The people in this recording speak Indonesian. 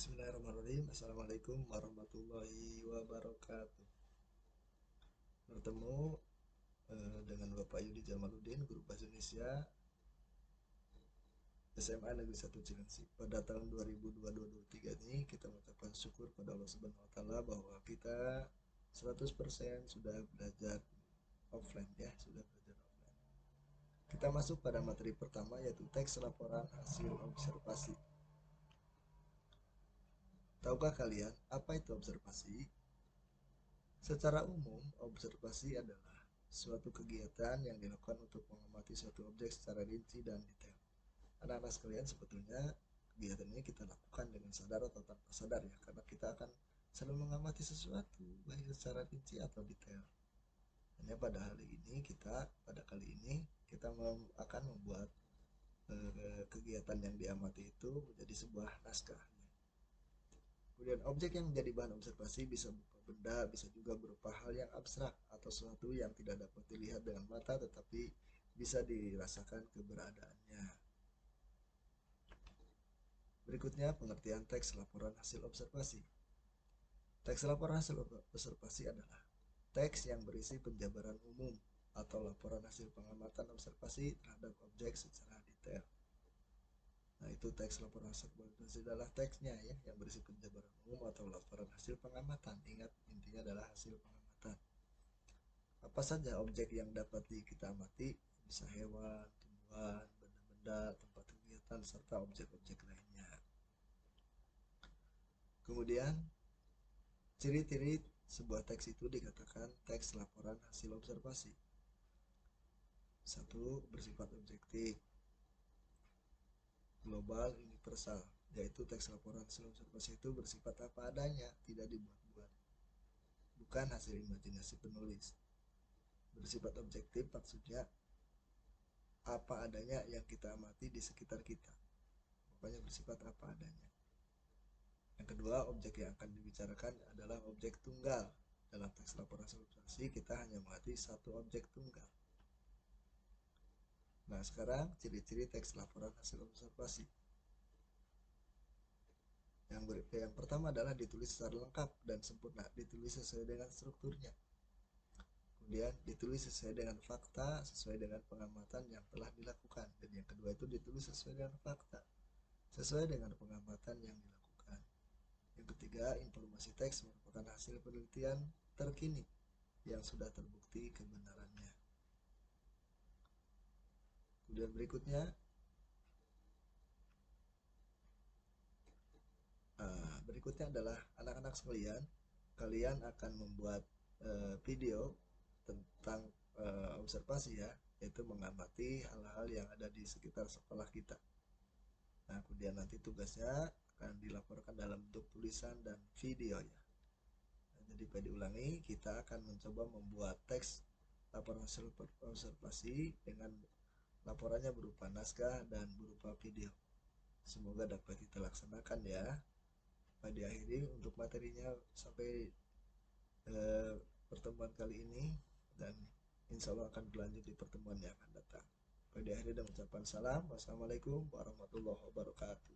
Bismillahirrahmanirrahim. Assalamualaikum warahmatullahi wabarakatuh. Bertemu dengan Bapak Yudi Jamaluddin, Guru Bahasa Indonesia SMA Negeri 1 Cilengsi. Pada tahun 2022-2023 ini kita mengucapkan syukur pada Allah Subhanahu wa taala bahwa kita 100% sudah belajar offline ya, sudah belajar offline. Kita masuk pada materi pertama yaitu teks laporan hasil observasi. Tahukah kalian apa itu observasi? Secara umum, observasi adalah suatu kegiatan yang dilakukan untuk mengamati suatu objek secara rinci dan detail. Anak-anak sekalian, sebetulnya kegiatan ini kita lakukan dengan sadar atau tanpa sadar ya, karena kita akan selalu mengamati sesuatu baik secara rinci atau detail. Hanya pada kali ini kita akan membuat kegiatan yang diamati itu menjadi sebuah naskah. Kemudian objek yang menjadi bahan observasi bisa berupa benda, bisa juga berupa hal yang abstrak atau sesuatu yang tidak dapat dilihat dengan mata tetapi bisa dirasakan keberadaannya. Berikutnya pengertian teks laporan hasil observasi. Teks laporan hasil observasi adalah teks yang berisi penjabaran umum atau laporan hasil pengamatan observasi terhadap objek secara detail. Nah, itu teks laporan hasil observasi adalah teksnya ya, yang berisi penjabaran umum atau laporan hasil pengamatan. Ingat, intinya adalah hasil pengamatan. Apa saja objek yang dapat kita amati? Bisa hewan, tumbuhan, benda-benda, tempat kegiatan, serta objek-objek lainnya. Kemudian, ciri-ciri sebuah teks itu dikatakan teks laporan hasil observasi. 1. Bersifat objektif, global, universal, yaitu teks laporan hasil observasi itu bersifat apa adanya, tidak dibuat-buat, bukan hasil imajinasi penulis. Bersifat objektif maksudnya apa adanya yang kita amati di sekitar kita, pokoknya bersifat apa adanya. Yang kedua, objek yang akan dibicarakan adalah objek tunggal. Dalam teks laporan hasil observasi kita hanya mengamati satu objek tunggal. Nah, sekarang ciri-ciri teks laporan hasil observasi. Yang pertama adalah ditulis secara lengkap dan sempurna, ditulis sesuai dengan strukturnya. Kemudian ditulis sesuai dengan fakta, sesuai dengan pengamatan yang telah dilakukan. Dan yang kedua itu ditulis sesuai dengan fakta, sesuai dengan pengamatan yang dilakukan. Yang ketiga, informasi teks merupakan hasil penelitian terkini yang sudah terbukti kebenarannya. Kemudian berikutnya adalah anak-anak sekalian, kalian akan membuat video tentang observasi ya, yaitu mengamati hal-hal yang ada di sekitar sekolah kita. Nah, kemudian nanti tugasnya akan dilaporkan dalam bentuk tulisan dan video ya. Nah, jadi pada diulangi, kita akan mencoba membuat teks laporan hasil observasi dengan laporannya berupa naskah dan berupa video. Semoga dapat kita laksanakan ya. Pada diakhiri untuk materinya sampai pertemuan kali ini, dan insya Allah akan berlanjut di pertemuan yang akan datang. Pada akhirnya dengan ucapan salam, wassalamualaikum warahmatullahi wabarakatuh.